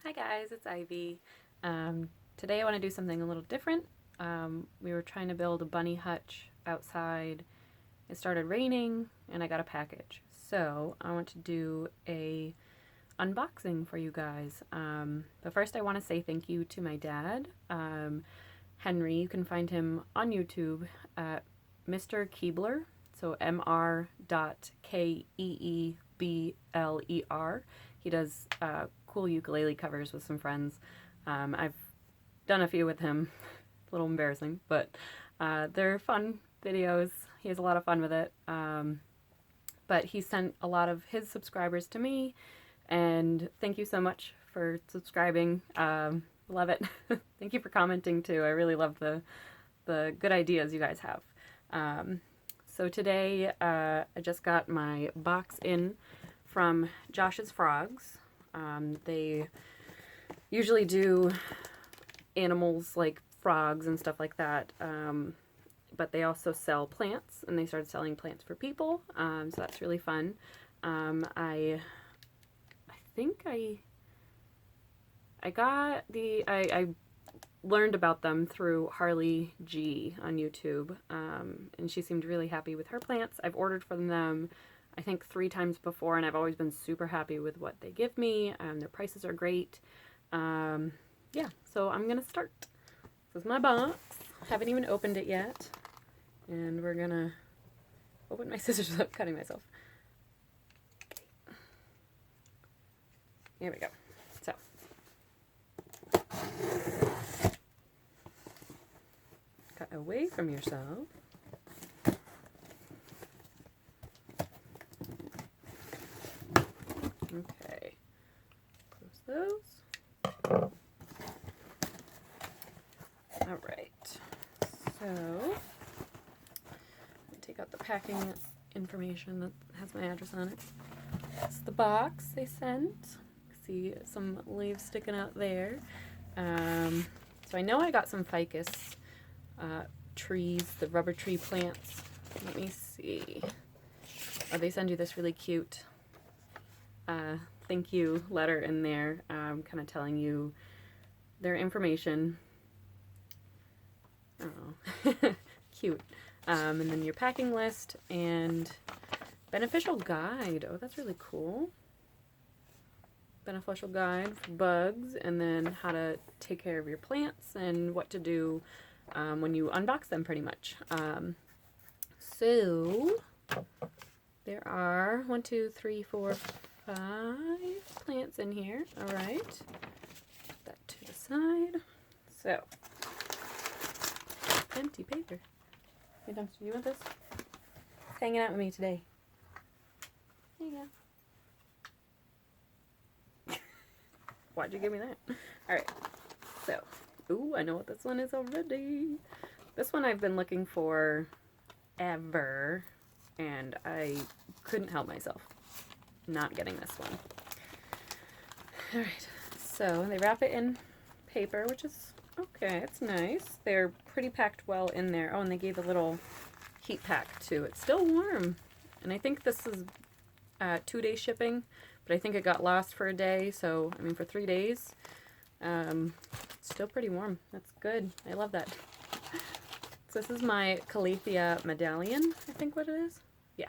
Hi guys, it's Ivy. Today I want to do something a little different. We were trying to build a bunny hutch outside. It started raining and I got a package. So I want to do a unboxing for you guys. But first I want to say thank you to my dad, Henry. You can find him on YouTube at Mr. Keebler. So Mr. Keebler. He does cool ukulele covers with some friends. I've done a few with him. A little embarrassing, but they're fun videos. He has a lot of fun with it. But he sent a lot of his subscribers to me, and thank you so much for subscribing. Love it. Thank you for commenting too. I really love the good ideas you guys have. So today I just got my box in from Josh's Frogs. They usually do animals like frogs and stuff like that, but they also sell plants, and they started selling plants for people, so that's really fun. I think I learned about them through Harley G on YouTube, and she seemed really happy with her plants. I've ordered from them I think 3 times before, and I've always been super happy with what they give me. Their prices are great. Yeah, so I'm gonna start. This is my box. Haven't even opened it yet, and we're gonna open my scissors without cutting myself. Here we go. So cut away from yourself. Okay, close those. All right, so take out the packing information that has my address on it. It's the box they sent. See some leaves sticking out there. So I know I got some ficus trees, the rubber tree plants. Let me see. Oh, they send you this really cute thank you letter in there, kind of telling you their information. Oh, cute. And then your packing list and beneficial guide. Oh, that's really cool. Beneficial guide for bugs, and then how to take care of your plants and what to do when you unbox them, pretty much. So there are 1, 2, 3, 4, 5 plants in here. All right, put that to the side. So empty paper. Hey, Dumpster, you want this? It's hanging out with me today. There you go. Why'd you give me that? All right. So, ooh, I know what this one is already. This one I've been looking for ever, and I couldn't help myself not getting this one. All right. So they wrap it in paper, which is okay. It's nice. They're pretty packed well in there. Oh, and they gave a little heat pack too. It's still warm, and I think this is 2-day shipping, but I think it got lost for a day. So I mean, for 3 days, it's still pretty warm. That's good. I love that. So this is my Calathea medallion, I think what it is. Yeah.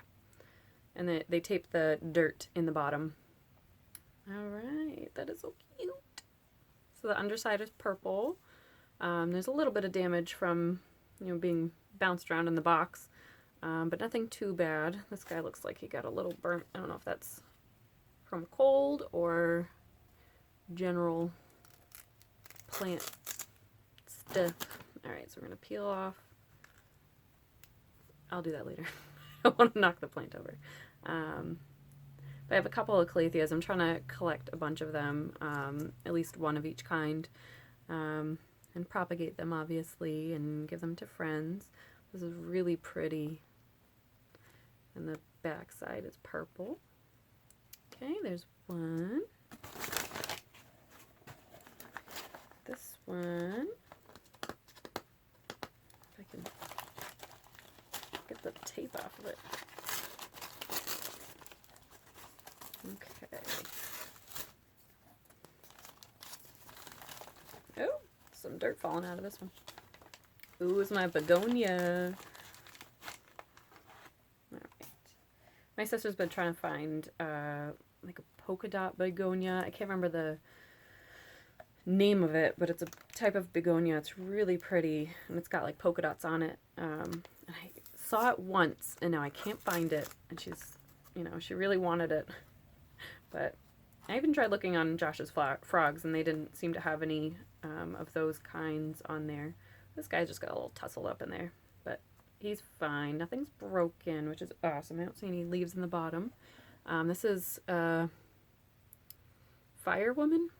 And they tape the dirt in the bottom. All right, that is so cute. So the underside is purple. There's a little bit of damage from, being bounced around in the box, but nothing too bad. This guy looks like he got a little burnt. I don't know if that's from cold or general plant stuff. All right, so we're gonna peel off. I'll do that later. I don't want to knock the plant over. But I have a couple of calatheas. I'm trying to collect a bunch of them, at least one of each kind, and propagate them, obviously, and give them to friends. This is really pretty. And the back side is purple. Okay, there's one. This one. If I can get the tape off of it. Okay. some dirt falling out of this one. Ooh, it's my begonia. Alright. My sister's been trying to find like a polka dot begonia. I can't remember the name of it, but it's a type of begonia. It's really pretty, and it's got like polka dots on it. And I saw it once, and now I can't find it. And she's, you know, she really wanted it. But I even tried looking on Josh's frogs, and they didn't seem to have any of those kinds on there. This guy just got a little tussled up in there, but he's fine. Nothing's broken, which is awesome. I don't see any leaves in the bottom. This is Fire Woman.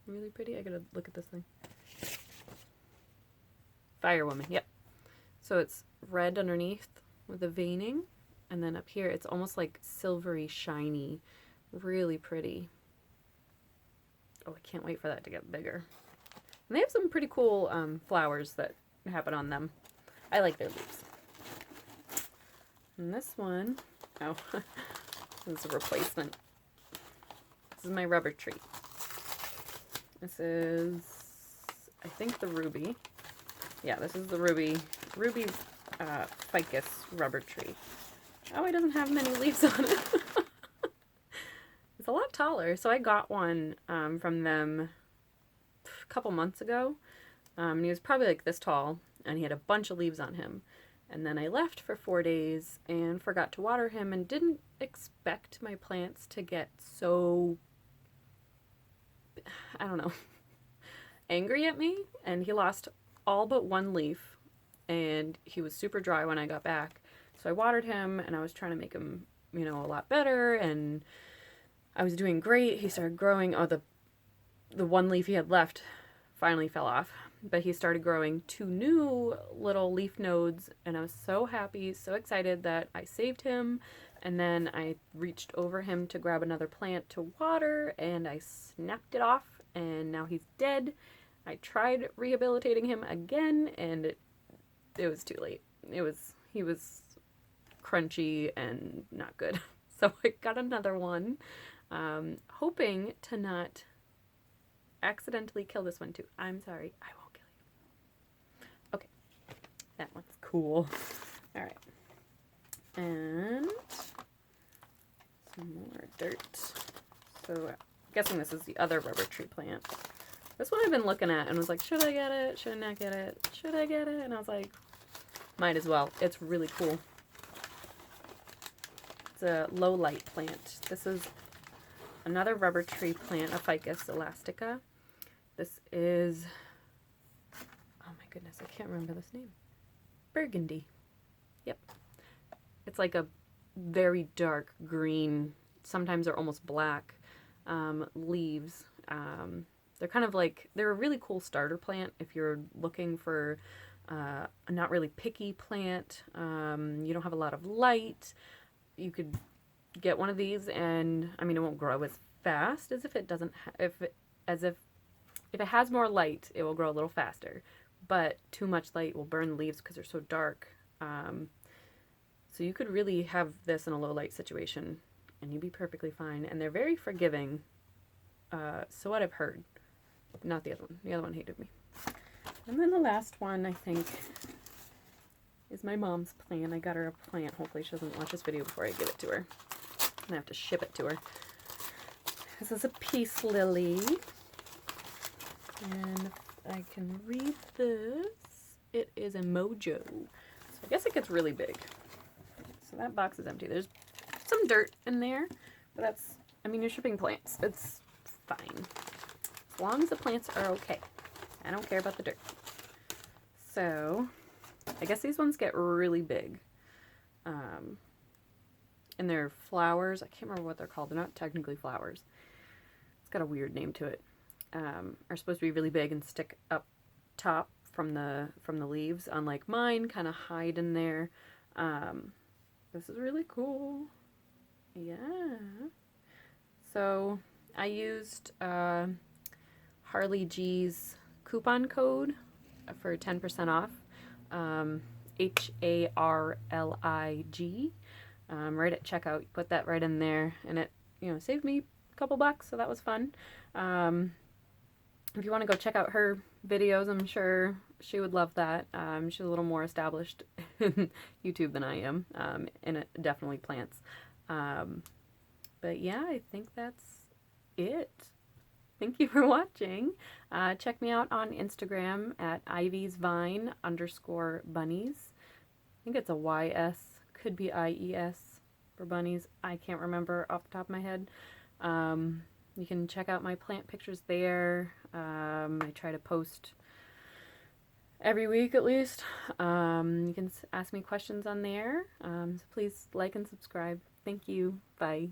Really pretty. I gotta look at this thing. Fire Woman, yep. So it's red underneath with the veining, and then up here it's almost like silvery, shiny. Really pretty. Oh, I can't wait for that to get bigger. And they have some pretty cool flowers that happen on them. I like their leaves. And this one, oh, this is a replacement. This is my rubber tree. This is, I think, the ruby. Yeah, this is the ruby ficus rubber tree. Oh, it doesn't have many leaves on it. It's a lot taller. So I got one from them a couple months ago. And he was probably like this tall, and he had a bunch of leaves on him. And then I left for 4 days and forgot to water him and didn't expect my plants to get so, I don't know, angry at me. And he lost all but one leaf, and he was super dry when I got back. So I watered him, and I was trying to make him, you know, a lot better, and I was doing great. He started growing. Oh, the one leaf he had left finally fell off, but he started growing 2 new little leaf nodes, and I was so happy, so excited that I saved him. And then I reached over him to grab another plant to water, and I snapped it off, and now he's dead. I tried rehabilitating him again, and it was too late. He was crunchy and not good. So I got another one, hoping to not accidentally kill this one too. I'm sorry, I won't kill you. Okay, that one's cool. All right, and some more dirt. So I'm guessing this is the other rubber tree plant. This one I've been looking at and was like, should I get it? Should I not get it? Should I get it? And I was like, might as well. It's really cool. It's a low light plant. This is another rubber tree plant, a Ficus elastica. This is, oh my goodness, I can't remember this name. Burgundy. Yep. It's like a very dark green, sometimes they're almost black, leaves. They're kind of like, they're a really cool starter plant if you're looking for a not really picky plant. You don't have a lot of light. You could get one of these, and I mean, it won't grow as fast as if it doesn't. If it has more light, it will grow a little faster. But too much light will burn the leaves because they're so dark. So you could really have this in a low light situation, and you'd be perfectly fine. And they're very forgiving. So what I've heard. Not the other one. The other one hated me. And then the last one, I think, is my mom's plant. I got her a plant. Hopefully she doesn't watch this video before I give it to her. I'm gonna have to ship it to her. This is a peace lily. And if I can read this, it is a mojo. So I guess it gets really big. So that box is empty. There's some dirt in there, but that's, I mean, you're shipping plants. It's fine. As long as the plants are okay. I don't care about the dirt. So, I guess these ones get really big. And they're flowers. I can't remember what they're called. They're not technically flowers. It's got a weird name to it. Are supposed to be really big and stick up top from the leaves. Unlike mine, kind of hide in there. This is really cool. Yeah. So, I used Harley G's coupon code for 10% off. HARLIG. Right at checkout. You put that right in there, and it, you know, saved me a couple bucks, so that was fun. if you want to go check out her videos, I'm sure she would love that. She's a little more established in YouTube than I am, and it definitely plants. Um, but yeah, I think that's it. Thank you for watching. Check me out on Instagram at ivysvine_bunnies. I think it's a YS, could be IES for bunnies. I can't remember off the top of my head. You can check out my plant pictures there. I try to post every week at least. You can ask me questions on there. So please like and subscribe. Thank you. Bye.